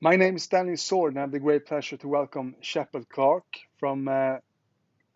My name is Daniel Swärd, and I have the great pleasure to welcome Shepard Clark from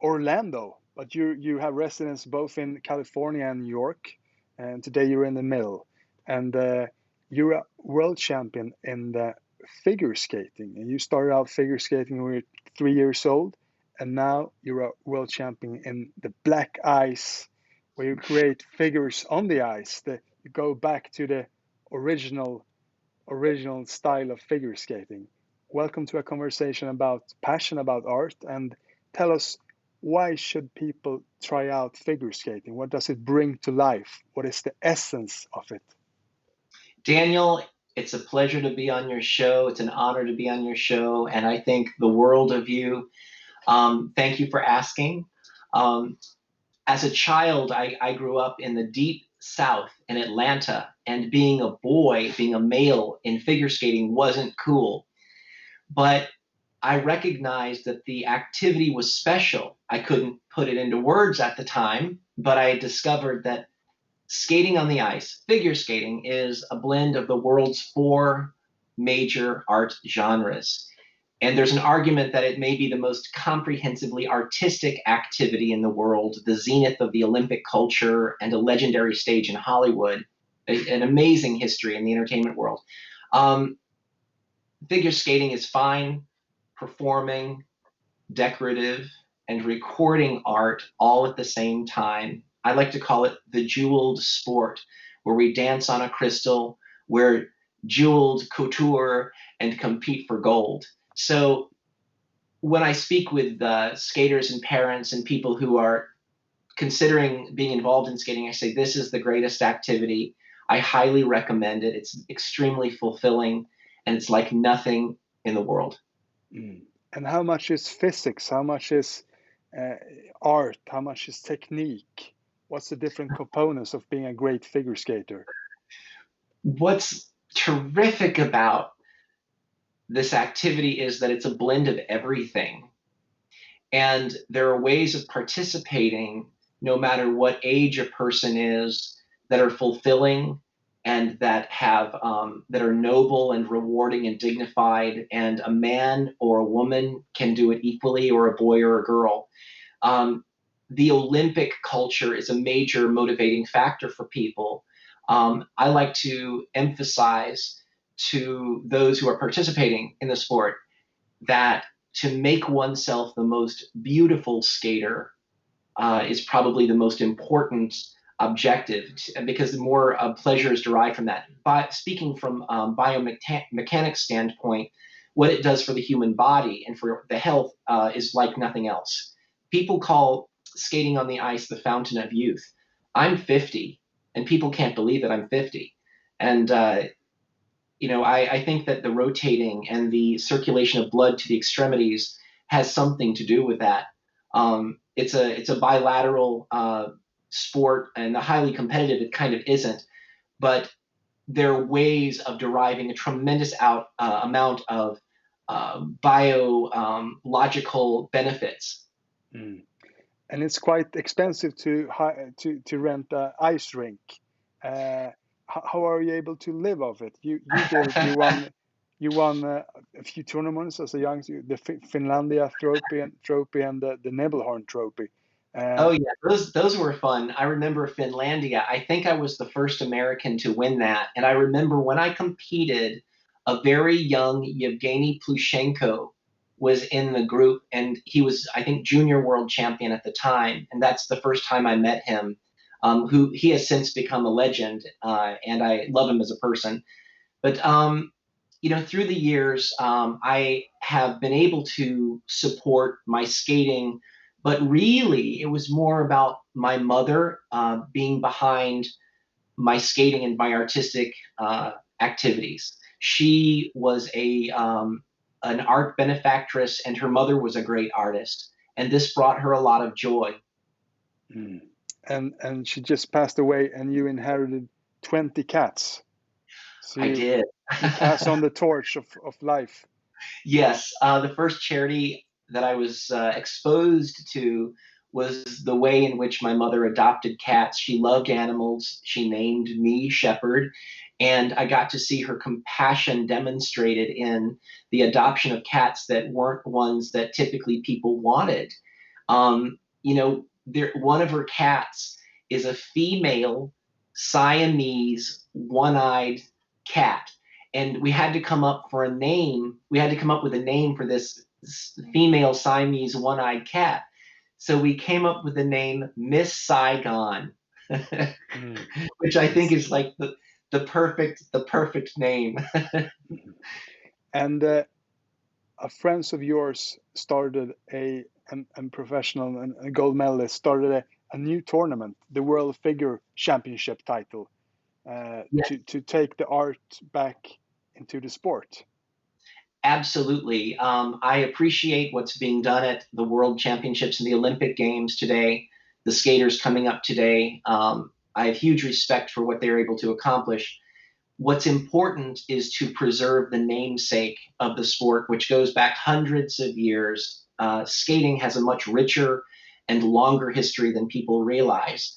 Orlando. But you have residence both in California and New York, and today you're in the middle. And you're a world champion in the figure skating. And you started out figure skating when you were 3 years old, and now you're a world champion in the black ice, where you create figures on the ice. You go back to the original original style of figure skating. Welcome to a conversation about passion about art, and tell us, why should people try out figure skating? What does it bring to life? What is the essence of it? Daniel, it's a pleasure to be on your show. It's an honor to be on your show, and I think the world of you. Thank you for asking. Um, as a child, I grew up in the deep South in Atlanta, and being a boy, being a male in figure skating wasn't cool. But I recognized that the activity was special. I couldn't put it into words at the time, but I discovered that skating on the ice, figure skating, is a blend of the world's four major art genres. And there's an argument that it may be the most comprehensively artistic activity in the world, the zenith of the Olympic culture, and a legendary stage in Hollywood, an amazing history in the entertainment world. Um, Figure skating is fine, performing, decorative, and recording art all at the same time. I like to call it the jeweled sport, where we dance on a crystal, we're jeweled couture, and compete for gold. So when I speak with skaters and parents and people who are considering being involved in skating, I say this is the greatest activity. I highly recommend it. It's extremely fulfilling, and it's like nothing in the world. Mm. And how much is physics? How much is uh, art? How much is technique? What's the different components of being a great figure skater? What's terrific about this activity is that it's a blend of everything. And there are ways of participating, no matter what age a person is, that are fulfilling and that are noble and rewarding and dignified. And a man or a woman can do it equally, or a boy or a girl. Um, the Olympic culture is a major motivating factor for people. I like to emphasize to those who are participating in the sport that to make oneself the most beautiful skater is probably the most important objective, because the more pleasure is derived from that. But speaking from biomechanics standpoint, what it does for the human body and for the health is like nothing else. People call skating on the ice the fountain of youth. I'm 50, and people can't believe that I'm 50. And I think that the rotating and the circulation of blood to the extremities has something to do with that. It's a bilateral sport, and the highly competitive it kind of isn't, but there are ways of deriving a tremendous amount of biological benefits. Mm. And it's quite expensive to rent an ice rink. Uh, how are you able to live off it? You did it. You won a few tournaments as a young, the Finlandia trophy and the Nebelhorn trophy. Uh, Oh yeah, those were fun. I remember Finlandia. I think I was the first American to win that, and I remember when I competed, a very young Yevgeny Plushenko was in the group, and he was, I think, junior world champion at the time, and that's the first time I met him. Who he has since become a legend, and I love him as a person. But through the years, I have been able to support my skating, but really, it was more about my mother being behind my skating and my artistic activities. She was a an art benefactress, and her mother was a great artist, and this brought her a lot of joy. mm. And she just passed away, and you inherited 20 cats. So I did. you pass on the torch of life. Yes, the first charity that I was exposed to was the way in which my mother adopted cats. She loved animals. She named me Shepherd. And I got to see her compassion demonstrated in the adoption of cats that weren't ones that typically people wanted. One of her cats is a female Siamese one-eyed cat. And we had to come up for a name. We had to come up with a name for this female Siamese one-eyed cat. So we came up with the name Miss Saigon, which I think is like the perfect name. And a friends of yours started a professional and a gold medalist started a new tournament, the World Figure Championship title, Yes. to take the art back into the sport. Absolutely. I appreciate what's being done at the World Championships and the Olympic Games today, the skaters coming up today. I have huge respect for what they're able to accomplish. What's important is to preserve the namesake of the sport, which goes back hundreds of years. Skating has a much richer and longer history than people realize.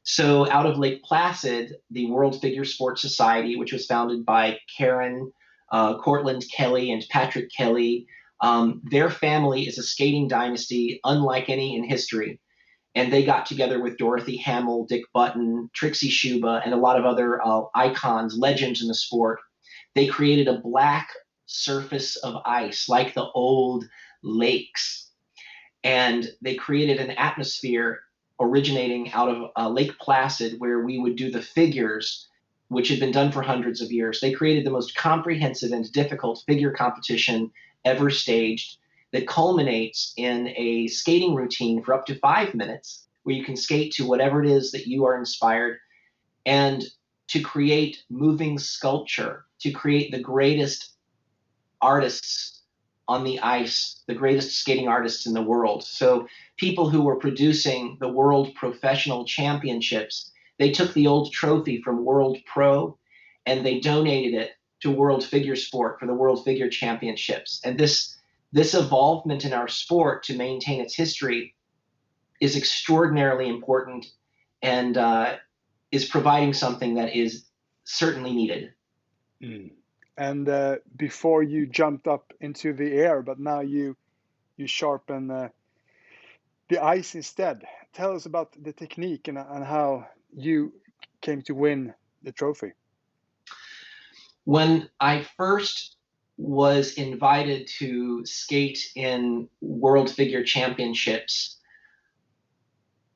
So out of Lake Placid, the World Figure Sports Society, which was founded by Karen Cortland Kelly and Patrick Kelly. Their family is a skating dynasty unlike any in history. And they got together with Dorothy Hamill, Dick Button, Trixie Schuba, and a lot of other icons, legends in the sport. They created a black surface of ice like the old lakes. And they created an atmosphere originating out of Lake Placid where we would do the figures, which had been done for hundreds of years. They created the most comprehensive and difficult figure competition ever staged that culminates in a skating routine for up to 5 minutes where you can skate to whatever it is that you are inspired, and to create moving sculpture, to create the greatest artists on the ice, the greatest skating artists in the world. So people who were producing the World Professional Championships, they took the old trophy from World Pro and they donated it to World Figure Sport for the World Figure Championships. And this evolvement in our sport to maintain its history is extraordinarily important and is providing something that is certainly needed. And before you jumped up into the air, but now you sharpen the ice instead. Tell us about the technique and how you came to win the trophy. When I first was invited to skate in World Figure Championships,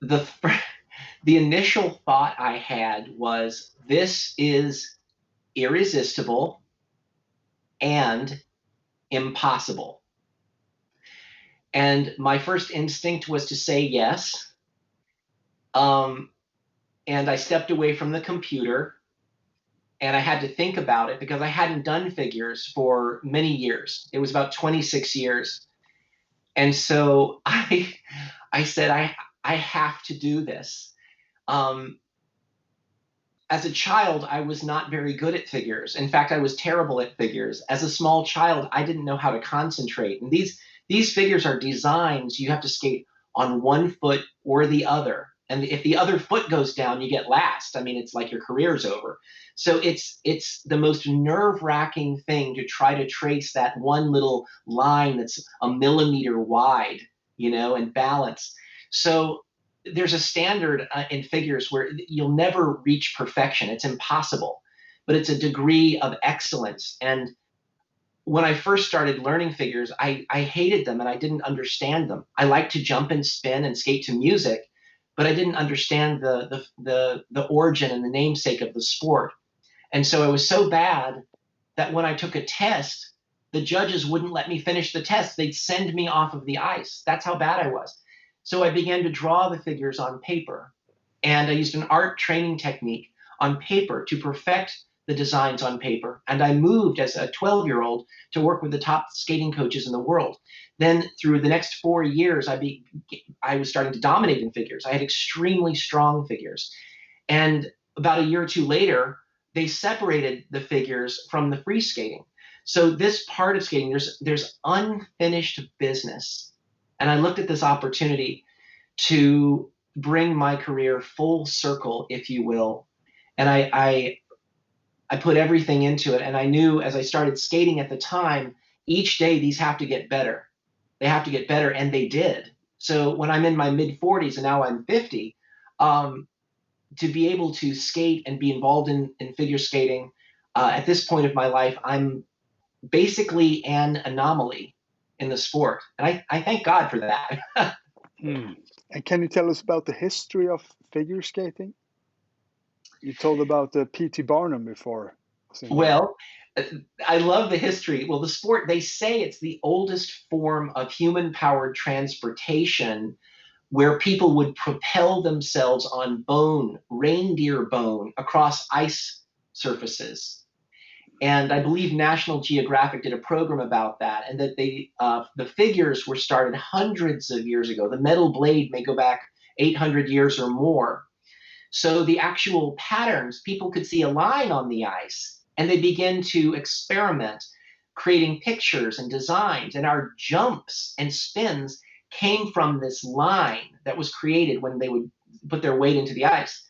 the initial thought I had was, this is irresistible and impossible. And my first instinct was to say yes. And I stepped away from the computer and I had to think about it because I hadn't done figures for many years. It was about 26 years. And so I said, I have to do this. As a child, I was not very good at figures. In fact, I was terrible at figures. As a small child, I didn't know how to concentrate. And these figures are designs. You have to skate on one foot or the other. And if the other foot goes down, you get last. I mean, it's like your career's over. So it's the most nerve-wracking thing to try to trace that one little line that's a millimeter wide, and balance. So there's a standard in figures where you'll never reach perfection. It's impossible, but it's a degree of excellence. And when I first started learning figures, I hated them and I didn't understand them. I liked to jump and spin and skate to music, but I didn't understand the origin and the namesake of the sport. And so I was so bad that when I took a test, the judges wouldn't let me finish the test. They'd send me off of the ice. That's how bad I was. So I began to draw the figures on paper, and I used an art training technique on paper to perfect the designs on paper. And I moved as a 12-year-old to work with the top skating coaches in the world. Then through the next 4 years, I was starting to dominate in figures. I had extremely strong figures. And about a year or two later, they separated the figures from the free skating. So this part of skating, there's unfinished business. And I looked at this opportunity to bring my career full circle, if you will. And I put everything into it. And I knew as I started skating at the time, each day these have to get better. They have to get better, and they did. So when I'm in my mid 40s and now I'm 50, to be able to skate and be involved in figure skating at this point of my life, I'm basically an anomaly in the sport. And I thank God for that. Hmm. And can you tell us about the history of figure skating? You told about the P.T. Barnum before. Was in there. Well, I love the history. Well, the sport, they say it's the oldest form of human powered transportation where people would propel themselves on bone, reindeer bone, across ice surfaces. And I believe National Geographic did a program about that, and that the figures were started hundreds of years ago. The metal blade may go back 800 years or more. So the actual patterns, people could see a line on the ice, and they begin to experiment, creating pictures and designs. And our jumps and spins came from this line that was created when they would put their weight into the ice.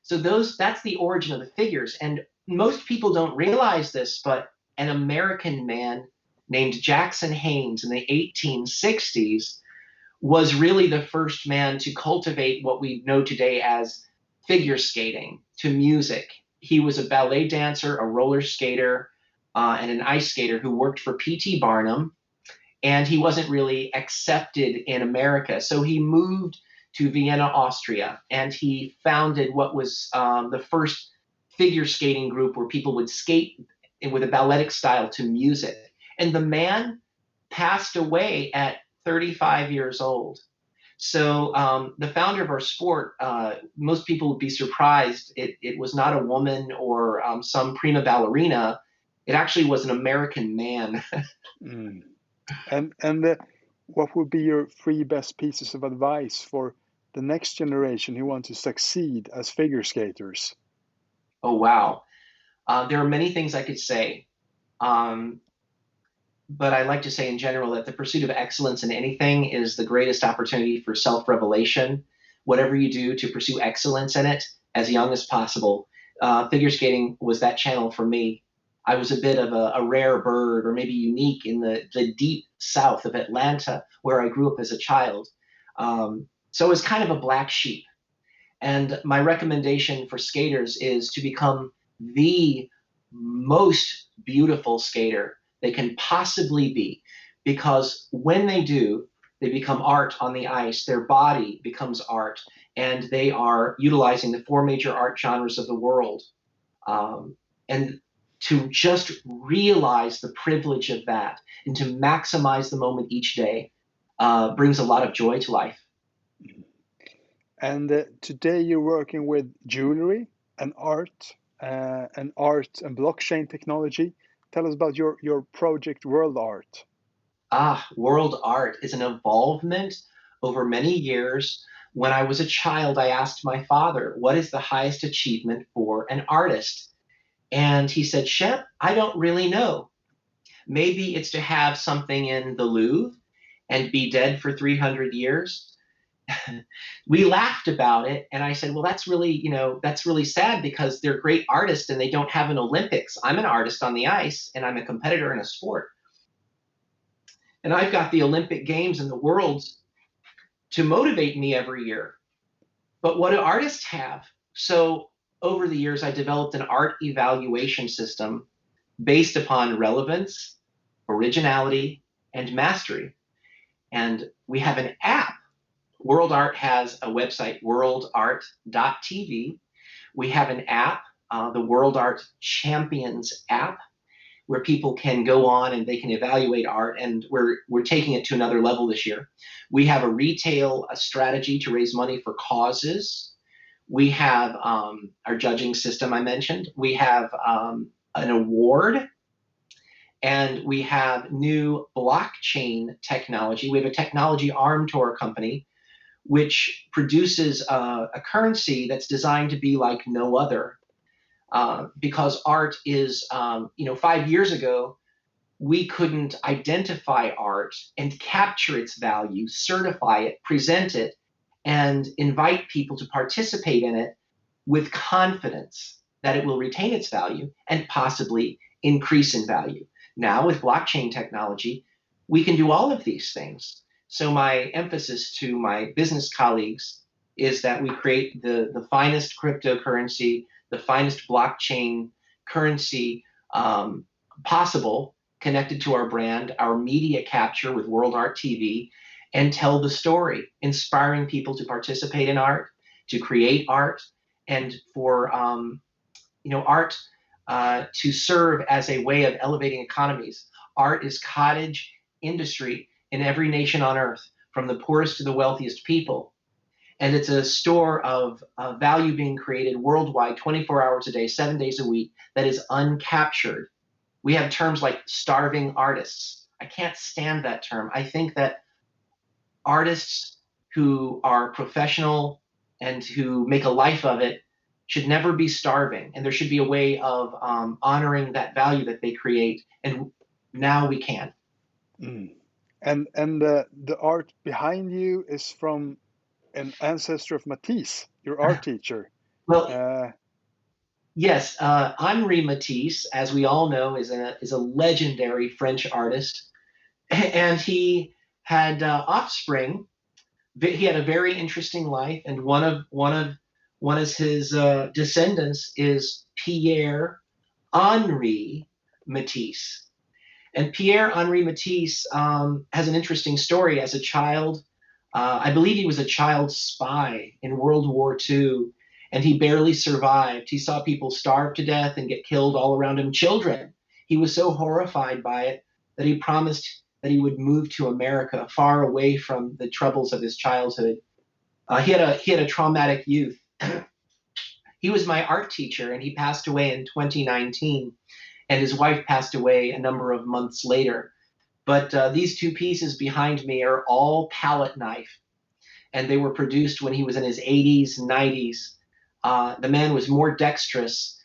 So that's the origin of the figures. And most people don't realize this, but an American man named Jackson Haynes in the 1860s was really the first man to cultivate what we know today as figure skating to music. He was a ballet dancer, a roller skater, and an ice skater who worked for P.T. Barnum, and he wasn't really accepted in America. So he moved to Vienna, Austria, and he founded what was the first figure skating group where people would skate with a balletic style to music. And the man passed away at 35 years old. So the founder of our sport, most people would be surprised. It was not a woman or some prima ballerina. It actually was an American man. Mm. And what would be your three best pieces of advice for the next generation who want to succeed as figure skaters? Oh, wow. There are many things I could say. Um, but I like to say in general that the pursuit of excellence in anything is the greatest opportunity for self-revelation. Whatever you do to pursue excellence in it as young as possible. Figure skating was that channel for me. I was a bit of a rare bird, or maybe unique, in the deep south of Atlanta, where I grew up as a child. So it was kind of a black sheep. And my recommendation for skaters is to become the most beautiful skater they can possibly be. Because when they do, they become art on the ice. Their body becomes art, and they are utilizing the four major art genres of the world. And to just realize the privilege of that and to maximize the moment each day brings a lot of joy to life. And today you're working with jewelry and art and blockchain technology. Tell us about your project World Art. World art is an evolvement over many years. When I was a child, I asked my father, what is the highest achievement for an artist? And he said, Shep, I don't really know. Maybe it's to have something in the Louvre and be dead for 300 years. We laughed about it, and I said, well, that's really sad because they're great artists and they don't have an Olympics. I'm an artist on the ice and I'm a competitor in a sport. And I've got the Olympic Games and the Worlds to motivate me every year. But what do artists have? So over the years, I developed an art evaluation system based upon relevance, originality, and mastery. And we have an app. World Art has a website, worldart.tv. We have an app, the World Art Champions app, where people can go on and they can evaluate art, and we're taking it to another level this year. We have a strategy to raise money for causes. We have our judging system I mentioned. We have an award, and we have new blockchain technology. We have a technology arm to our company, which produces a currency that's designed to be like no other. Because art is, 5 years ago, we couldn't identify art and capture its value, certify it, present it, and invite people to participate in it with confidence that it will retain its value and possibly increase in value. Now, with blockchain technology, we can do all of these things. So my emphasis to my business colleagues is that we create the finest cryptocurrency, the finest blockchain currency possible, connected to our brand, our media capture with World Art TV, and tell the story, inspiring people to participate in art, to create art, and for art to serve as a way of elevating economies. Art is cottage industry in every nation on earth, from the poorest to the wealthiest people. And it's a store of value being created worldwide, 24 hours a day, 7 days a week, that is uncaptured. We have terms like starving artists. I can't stand that term. I think that artists who are professional and who make a life of it should never be starving. And there should be a way of honoring that value that they create. And now we can. Mm. And the art behind you is from an ancestor of Matisse, your art teacher. Well, yes, Henri Matisse, as we all know, is a legendary French artist, and he had offspring. He had a very interesting life, and one of his descendants is Pierre Henri Matisse. And Pierre Henri Matisse has an interesting story. As a child, I believe he was a child spy in World War II, and he barely survived. He saw people starve to death and get killed all around him, children. He was so horrified by it that he promised that he would move to America, far away from the troubles of his childhood. He had a traumatic youth. He was my art teacher, and he passed away in 2019. And his wife passed away a number of months later. But these two pieces behind me are all palette knife, and they were produced when he was in his 80s, 90s. The man was more dexterous.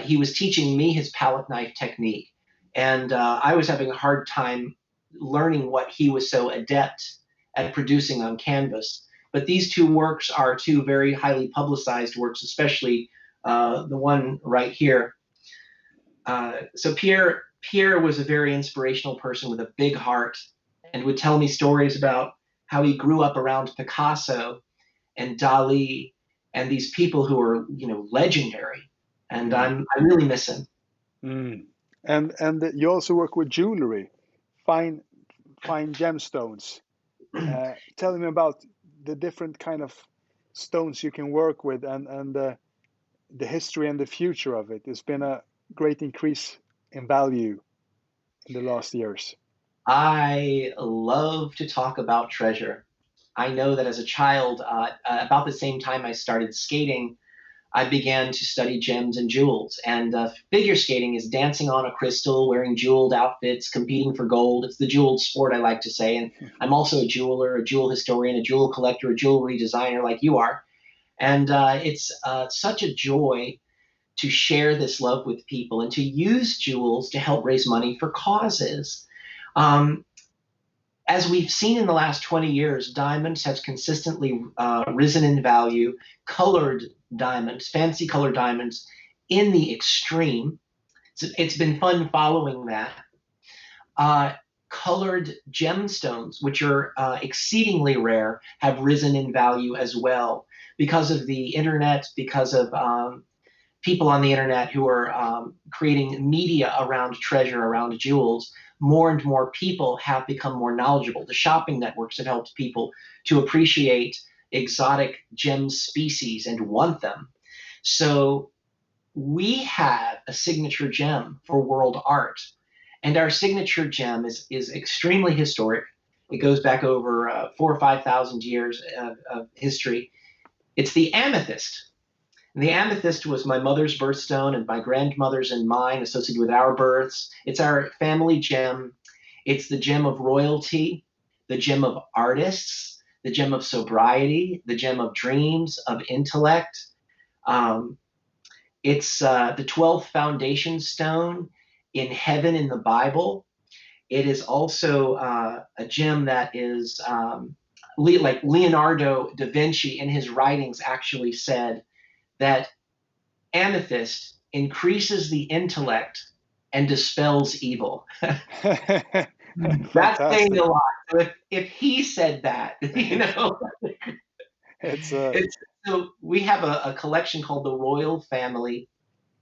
He was teaching me his palette knife technique, and I was having a hard time learning what he was so adept at producing on canvas. But these two works are two very highly publicized works, especially the one right here. So Pierre was a very inspirational person with a big heart, and would tell me stories about how he grew up around Picasso and Dali and these people who are, legendary. And I really miss him. Mm. And you also work with jewelry, fine gemstones. Tell me about the different kind of stones you can work with, and the history and the future of it. There's been a great increase in value in the last years. I love to talk about treasure. I know that as a child, about the same time I started skating, I began to study gems and jewels. And figure skating is dancing on a crystal, wearing jeweled outfits, competing for gold. It's the jeweled sport, I like to say. And I'm also a jeweler, a jewel historian, a jewel collector, a jewelry designer like you are. And it's such a joy to share this love with people and to use jewels to help raise money for causes. As we've seen in the last 20 years, diamonds have consistently risen in value. Colored diamonds, fancy colored diamonds, in the extreme. So it's been fun following that. Colored gemstones, which are exceedingly rare, have risen in value as well because of the internet, because of people on the internet who are creating media around treasure, around jewels. More and more people have become more knowledgeable. The shopping networks have helped people to appreciate exotic gem species and want them. So we have a signature gem for world art. And our signature gem is extremely historic. It goes back over 4,000 or 5,000 years of history. It's the amethyst. And the amethyst was my mother's birthstone and my grandmother's and mine, associated with our births. It's our family gem. It's the gem of royalty, the gem of artists, the gem of sobriety, the gem of dreams, of intellect. It's the 12th foundation stone in heaven in the Bible. It is also a gem that is like Leonardo da Vinci in his writings actually said that amethyst increases the intellect and dispels evil. That's saying Fantastic. a lot. So if he said that, you know, It's it's so we have a collection called the Royal Family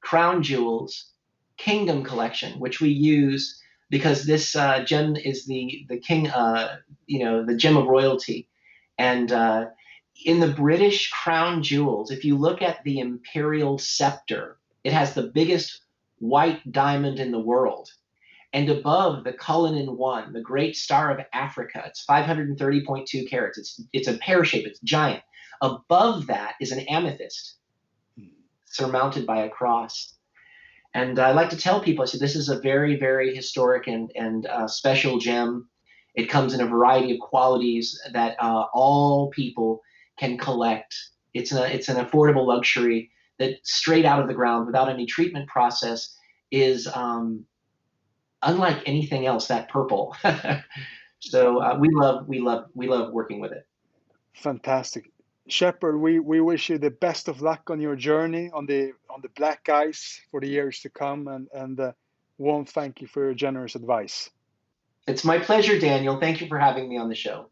Crown Jewels Kingdom Collection, which we use because this gem is the king, the gem of royalty. And in the British crown jewels, if you look at the imperial scepter, it has the biggest white diamond in the world. And above the Cullinan One, the great star of Africa, it's 530.2 carats. It's a pear shape. It's giant. Above that is an amethyst surmounted by a cross. And I like to tell people, I say, this is a very, very historic and special gem. It comes in a variety of qualities that all people can collect. It's an affordable luxury that straight out of the ground without any treatment process is unlike anything else that purple. So we love working with it. fantastic. Shepard, we wish you the best of luck on your journey on the black ice for the years to come, and warm thank you for your generous advice. It's my pleasure, Daniel. Thank you for having me on the show.